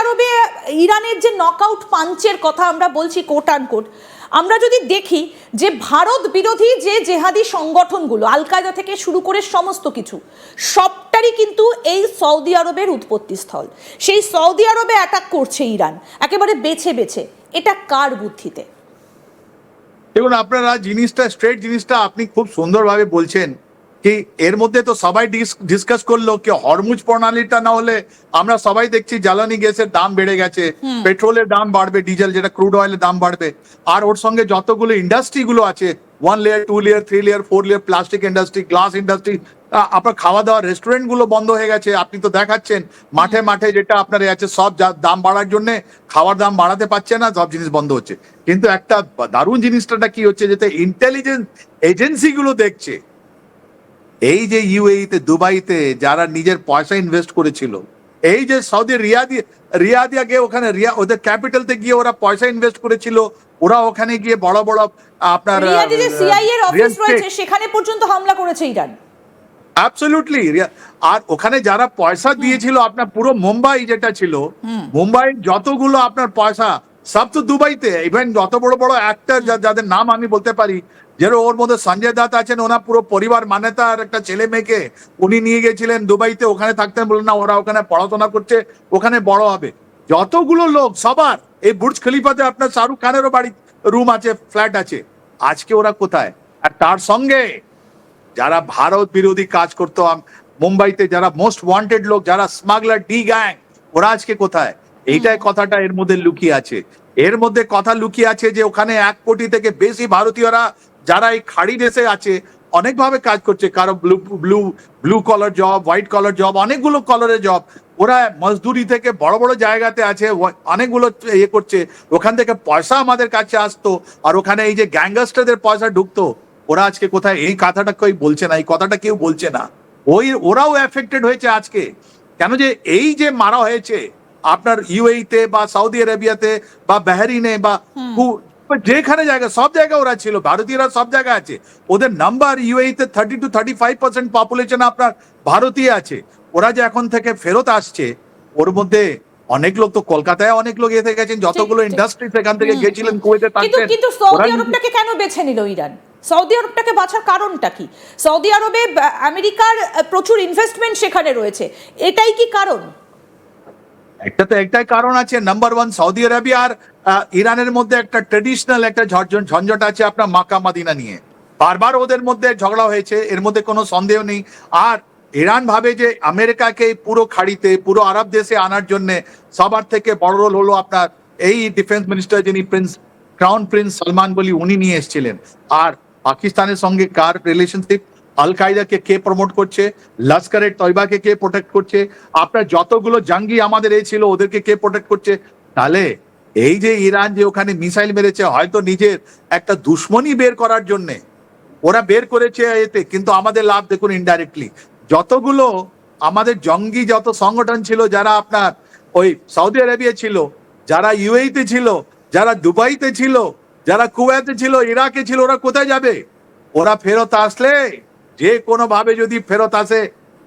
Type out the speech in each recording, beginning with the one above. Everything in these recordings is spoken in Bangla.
আরবে ইরানের যে নকআউট পাঞ্চের কথা আমরা বলছি কোট আনকোট, আমরা যদি দেখি যে ভারত বিরোধী যে জেহাদি সংগঠনগুলো আল কায়দা থেকে শুরু করে সমস্ত কিছু সবটারই কিন্তু এই সৌদি আরবের উৎপত্তিস্থল। সেই সৌদি আরবে অ্যাটাক করছে ইরান একেবারে বেছে বেছে। এটা কার বুদ্ধিতে? দেখুন, আপনারা জিনিসটা স্ট্রেট জিনিসটা আপনি খুব সুন্দরভাবে বলছেন কি এর মধ্যে তো সবাই ডিসকাস করলো কি হরমুজ প্রণালীটা না হলে আমরা সবাই দেখছি জ্বালানি গ্যাসের দাম বেড়ে গেছে, পেট্রোলের দাম বাড়বে, ডিজেল যেটা ক্রুড অয়েলের দাম বাড়বে, আর ওর সঙ্গে যতগুলো ইন্ডাস্ট্রি গুলো আছে 1 layer 2 layer 3 layer 4 layer plastic industry, glass industry, আপনার খাওয়া দাওয়া রেস্টুরেন্ট গুলো বন্ধ হয়ে গেছে। আপনি তো দেখাচ্ছেন মাঠে মাঠে যেটা আপনার আছে সব দাম বাড়ার জন্য খাওয়ার দাম বাড়াতে পারছে না, সব জিনিস বন্ধ হচ্ছে। কিন্তু একটা দারুণ জিনিসটা কি হচ্ছে, যেটা ইন্টেলিজেন্স এজেন্সি গুলো দেখছে এই যে ইউএইতে দুবাইতে যারা নিজের পয়সা ইনভেস্ট করেছিল, এই যে সৌদি রিয়াদিয়া গিয়ে ওখানে ওদের ক্যাপিটালতে গিয়ে ওরা পয়সা ইনভেস্ট করেছিল, ওরা ওখানে গিয়ে বড় বড় আপনার রিয়াদে যে সিআইএ এর অফিস রয়েছে সেখানে পর্যন্ত হামলা করেছে ইরান। অ্যাবসলিউটলি। আর ওখানে যারা পয়সা দিয়েছিল, আপনার পুরো মুম্বাই যেটা ছিল, মুম্বাই যতগুলো আপনার পয়সা সব তো দুবাইতে। ইভেন যত বড় বড় অ্যাক্টর যাদের নাম আমি বলতে পারি, যেন ওর মধ্যে সঞ্জয় দত্ত আছেন, ওনার পুরো পরিবার মান্যতার একটা ছেলে মেয়েকে উনি নিয়ে গেছিলেন দুবাইতে, ওখানে থাকতেন, বললেন না ওরা ওখানে পড়াশোনা করছে, ওখানে বড় হবে। যতগুলো লোক সবার এই বুর্জ খলিফাতে আপনার শাহরুখ খানেরও বাড়ি রুম আছে, ফ্ল্যাট আছে, আজকে ওরা কোথায়? আর তার সঙ্গে যারা ভারত বিরোধী কাজ করতো মুম্বাইতে, যারা মোস্ট ওয়ান্টেড লোক, যারা স্মাগলার ডি গ্যাং, ওরা আজকে কোথায়? এইটাই কথাটা এর মধ্যে লুকিয়ে আছে। এর মধ্যে কথা লুকিয়ে আছে যে ওখানে 1 কোটি থেকে বেশি ভারতীয়রা যারা এই খাড়ি দেশে আছে অনেকভাবে কাজ করছে, কারো blue collar job, white collar job, অনেকগুলো কলারের জব, ওরা মজদুরি থেকে বড় বড় জায়গাতে আছে, অনেকগুলো ইয়ে করছে, ওখান থেকে পয়সা আমাদের কাছে আসতো, আর ওখানে এই যে গ্যাংগাস্টারদের পয়সা ঢুকতো, ওরা আজকে কোথায়? এই কথাটা কেউ বলছে না, এই কথাটা কেউ বলছে না। ওরাও এফেক্টেড হয়েছে আজকে। কেন যে এই যে মারা হয়েছে আপনার ইউএইতে বা সৌদি আরবিয়াতে বা বাহরিনে বা যেখানে জায়গা, সব জায়গায় ওরা ছিল, ভারতীয়রা সব জায়গায় আছে। ওদের নাম্বার ইউএইতে 30 to 35% পপুলেশন আপনার ভারতীয় আছে। ওরা যে এখন থেকে ফেরত আসছে, ওর মধ্যে অনেক লোক তো কলকাতায় অনেক লোক এসে গেছেন, যতগুলো ইন্ডাস্ট্রি সেখান থেকে গেছিলেন, কুয়েতে থাকতেন। কিন্তু সৌদি আরবটাকে কেন বেছে নিল ইরান? সৌদি আরবটাকে বাছার কারণটা কি? সৌদি আরবে আমেরিকার প্রচুর ইনভেস্টমেন্ট সেখানে রয়েছে, এটাই কি কারণ? একটা তো একটাই কারণ আছে। নাম্বার 1, সৌদি আরবিয়া আর ইরানের মধ্যে একটা ট্রেডিশনাল একটা ঝঞ্ঝট আছে আপনার মাক্কা মদিনা নিয়ে। বারবার ওদের মধ্যে ঝগড়া হয়েছে, এর মধ্যে কোনো সন্দেহ নেই। আর ইরান ভাবে যে আমেরিকাকে পুরো খাড়িতে, পুরো আরব দেশে আনার জন্য সবার থেকে বড় রোল হলো আপনার এই ডিফেন্স মিনিস্টার, যিনি ক্রাউন প্রিন্স সালমান বলি, উনি নিয়ে এসেছিলেন। আর পাকিস্তানের সঙ্গে কার রিলেশনশিপ, আল কায়দাকে কে প্রমোট করছে, লস্করে তৈবাকে কে প্রোটেক্ট করছে, আপনার যতগুলো জঙ্গি আমাদের এই ছিল ওদেরকে কে প্রোটেক্ট করছে? তাহলে এই যে ইরান যে ওখানে মিসাইল মেরেছে, হয়তো নিজের একটা দুশ্মনী বের করার জন্য ওরা বের করেছে এতে, কিন্তু আমাদের লাভ দেখুন ইনডাইরেক্টলি। যতগুলো আমাদের জঙ্গি যত সংগঠন ছিল, যারা আপনার ওই সৌদি আরবিয়া ছিল, যারা ইউএইতে ছিল, যারা দুবাইতে ছিল, যারা কুয়েতে ছিল, ইরাকে ছিল, ওরা কোথায় যাবে? ওরা ফেরত আসলে যে কোনো ভাবে যদি ফেরত আসে,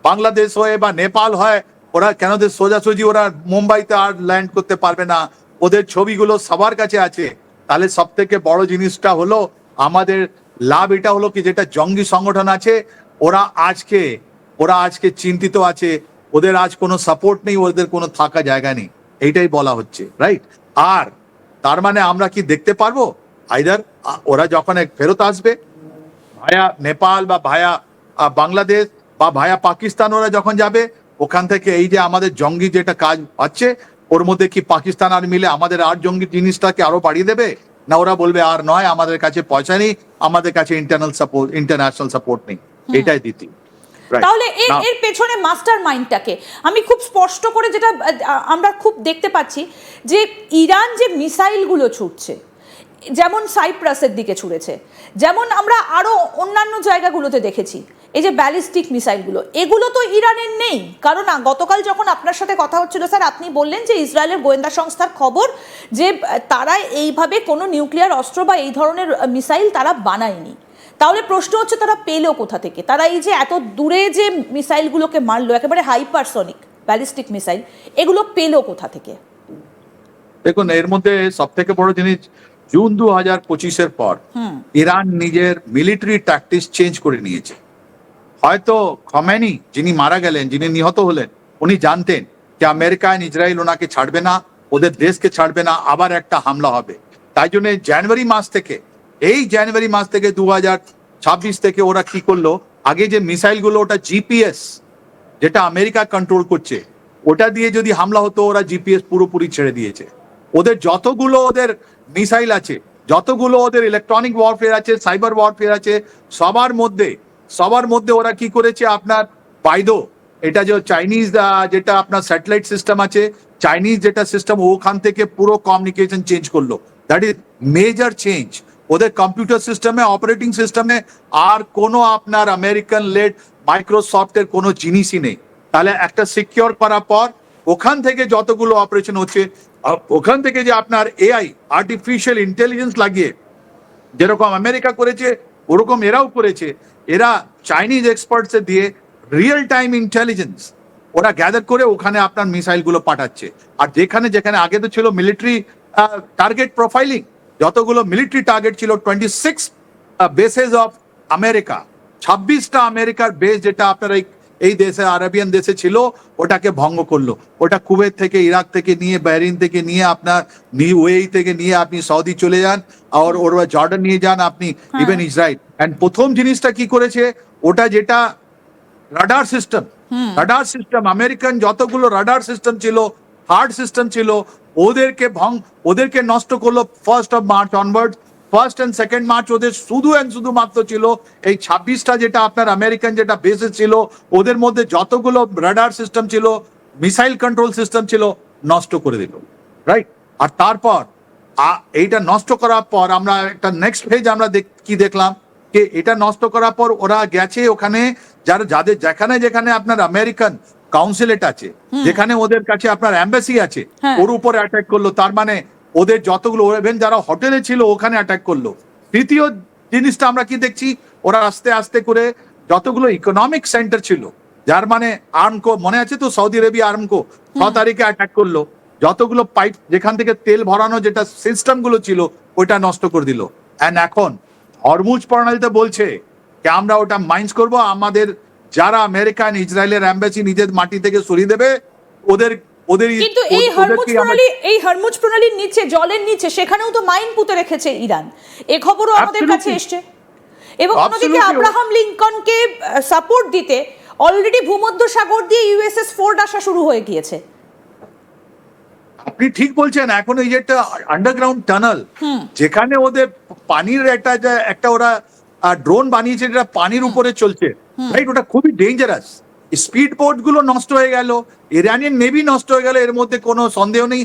বাংলাদেশ হয়ে বা নেপাল হয়, ওরা কেন সোজাসুজি ওরা মুম্বাইতে আর ল্যান্ড করতে পারবে না? ওদের ছবিগুলো সবার কাছে আছে। তাহলে সব থেকে বড় জিনিসটা হলো আমাদের লাভ এটা হলো কি, যেটা জঙ্গি সংগঠন আছে ওরা আজকে চিন্তিত আছে, ওদের আজ কোনো সাপোর্ট নেই, ওদের কোনো থাকা জায়গা নেই, এইটাই বলা হচ্ছে, রাইট? আর তার মানে আমরা কি দেখতে পারবো আইদার ওরা যখন ফেরত আসবে ভায়া নেপাল বা ভায়া বাংলাদেশ বা ভায়া পাকিস্তান, ওরা যখন যাবে ওখান থেকে এই যে আমাদের জঙ্গি যেটা কাজ হচ্ছে, ওর মধ্যে কি পাকিস্তান আর মিলে আমাদের আর জঙ্গি জিনিসটাকে আরো বাড়িয়ে দেবে? না ওরা বলবে আর নয়, আমাদের কাছে পয়সা নেই, আমাদের কাছে ইন্টারন্যাশনাল সাপোর্ট নেই, এটাই দিতি। তাহলে এর পেছনে মাস্টার মাইন্ডটাকে আমি খুব স্পষ্ট করে যেটা আমরা খুব দেখতে পাচ্ছি যে ইরান যে মিসাইলগুলো ছুটছে, যেমন সাইপ্রাসের দিকে ছুড়েছে, যেমন আমরা আরো অন্যান্য জায়গাগুলোতে দেখেছি, এই যে ব্যালিস্টিক মিসাইলগুলো, এগুলো তো ইরানের নেই। কারণ গতকাল যখন আপনার সাথে কথা হচ্ছিল স্যার, আপনি বললেন যে ইসরায়েলের গোয়েন্দা সংস্থার খবর যে তারা এইভাবে কোনো নিউক্লিয়ার অস্ত্র বা এই ধরনের মিসাইল তারা বানায়নি। তাহলে প্রশ্ন হচ্ছে তারা পেলো কোথা থেকে? তারা এই যে এত দূরে যে মিসাইলগুলোকে মারলো, একেবারে হাইপারসনিক ব্যালিস্টিক মিসাইল, এগুলো পেলো কোথা থেকে? দেখুন এর মধ্যে সব থেকে বড় জিনিস, জুন 2025-এর পর ইরান নিজের মিলিটারি ট্যাকটিক্স চেঞ্জ করে নিয়েছে। হয়তো খমেনি যিনি মারা গেলেন, যিনি নিহত হলেন, উনি জানতেন যে আমেরিকা আর ইসরায়েল ওনাকে ছাড়বে না, ওদের দেশকে ছাড়বে না, আবার একটা হামলা হবে। তাই জন্য জানুয়ারি মাস থেকে 2026 থেকে ওরা কি করলো, আগে যে মিসাইল গুলো ওটা জিপিএস যেটা আমেরিকা কন্ট্রোল করছে, ওটা দিয়ে যদি হামলা হতো, ওরা জিপিএস পুরোপুরি ছেড়ে দিয়েছে। ওদের যতগুলো ওদের মিসাইল আছে, যতগুলো ওদের ইলেকট্রনিক ওয়ারফেয়ার আছে, সাইবার ওয়ারফেয়ার আছে, সবার মধ্যে ওরা কি করেছে, আপনার বাইদো, এটা যে চাইনিজ যেটা আপনার স্যাটেলাইট সিস্টেম আছে, চাইনিজ যেটা সিস্টেম, ওখান থেকে পুরো কমিউনিকেশন চেঞ্জ করলো। That is major change. ওদের কম্পিউটার সিস্টেমে, অপারেটিং সিস্টেমে আর কোনো আপনার আমেরিকান লেড মাইক্রোসফটের কোনো জিনিসই নেই। তাহলে একটা সিকিউর করার পর ওখান থেকে যতগুলো অপারেশন হচ্ছে, ওখান থেকে যে আপনার এআই, আর্টিফিশিয়াল ইন্টেলিজেন্স লাগিয়ে যেরকম আমেরিকা করেছে, ওরকম এরাও করেছে। এরা চাইনিজ এক্সপার্টস দিয়ে রিয়েল টাইম ইন্টেলিজেন্স ওরা গ্যাদার করে ওখানে আপনার মিসাইল গুলো পাঠাচ্ছে। আর যেখানে যেখানে আগে তো ছিল মিলিটারি টার্গেট প্রোফাইলিং, যতগুলো মিলিটারি টার্গেট ছিল 26 বেসেস অফ আমেরিকা, 26টা আমেরিকার বেস যেটা আপনার এই দেশে, আরবিয়ান দেশে ছিল, ওটাকে ভঙ্গ করলো। ওটা কুয়েত থেকে, ইরাক থেকে নিয়ে, বাহরিন থেকে নিয়ে, আপনার ইউএই থেকে নিয়ে আপনি সৌদি চলে যান, আর ওর জর্ডান নিয়ে যান আপনি, ইভেন ইসরায়েল। এন্ড প্রথম জিনিসটা কি করেছে, ওটা যেটা রাডার সিস্টেম, আমেরিকান যতগুলো রাডার সিস্টেম ছিল, হার্ড সিস্টেম ছিল, ওদেরকে নষ্ট করলো। 1st of March onward, 1st and 2nd March ওদের শুধুমাত্র ছিল এই 26টা যেটা আপনার আমেরিকান যেটা বেসেস ছিল, ওদের মধ্যে যতগুলো রাডার সিস্টেম ছিল, মিসাইল কন্ট্রোল সিস্টেম ছিল, নষ্ট করে দিল, রাইট। আর তারপর এইটা নষ্ট করার পর আমরা একটা নেক্সট ফেজ আমরা কি দেখলাম, যে এটা নষ্ট করার পর ওরা গেছে ওখানে, যাদের যেখানে আপনার আমেরিকান কাউন্সিলেট আছে, যেখানে ওদের কাছে আপনার এম্বাসি আছে, ওর উপরে অ্যাটাক করলো। তার মানে ওদের যতগুলো, ইভেন যারা হোটেলে ছিল ওখানে অ্যাটাক করলো। তৃতীয় জিনিসটা আমরা কি দেখছি, ওরা আস্তে আস্তে করে যতগুলো ইকোনমিক সেন্টার ছিল, যার মানে আর্মকো, মনে আছে তো সৌদি আরবিয়া আর্মকো 6 তারিখে অ্যাটাক করলো, যতগুলো পাইপ যেখান থেকে তেল ভরানো যেটা সিস্টেম গুলো ছিল, ওইটা নষ্ট করে দিল। এন্ড এখন হরমুজ প্রণালীতে বলছে যে আমরা ওটা মাইন্স করব, আমাদের যারা আমেরিকান ইসরায়েলের এম্বাসি নিজের মাটি থেকে সরিয়ে দেবে, ওদের কিন্তু এই হরমুজ প্রণালীর নিচে, জলের নিচে, সেখানেও তো মাইন পুঁতে রেখেছে ইরান, এ খবরও আমাদের কাছে এসছে। এবং অন্যদিকে আব্রাহাম লিঙ্কনকে সাপোর্ট দিতে অলরেডি ভূমধ্যসাগর দিয়ে ইউএসএস ফোর্ড আসা শুরু হয়ে গিয়েছে। আপনি ঠিক বলছেন। এখন এই যে একটা আন্ডারগ্রাউন্ড টানেল, যেখানে ওদের পানির একটা ওরা ড্রোন বানিয়েছে যেটা পানির উপরে চলছে, রাইট, ওটা খুবই ডেঞ্জারাস। স্পিড বোট গুলো নষ্ট হয়ে গেল, ইরানিয়ান নেভি নষ্ট হয়ে গেল, এর মধ্যে কোনো সন্দেহ নেই।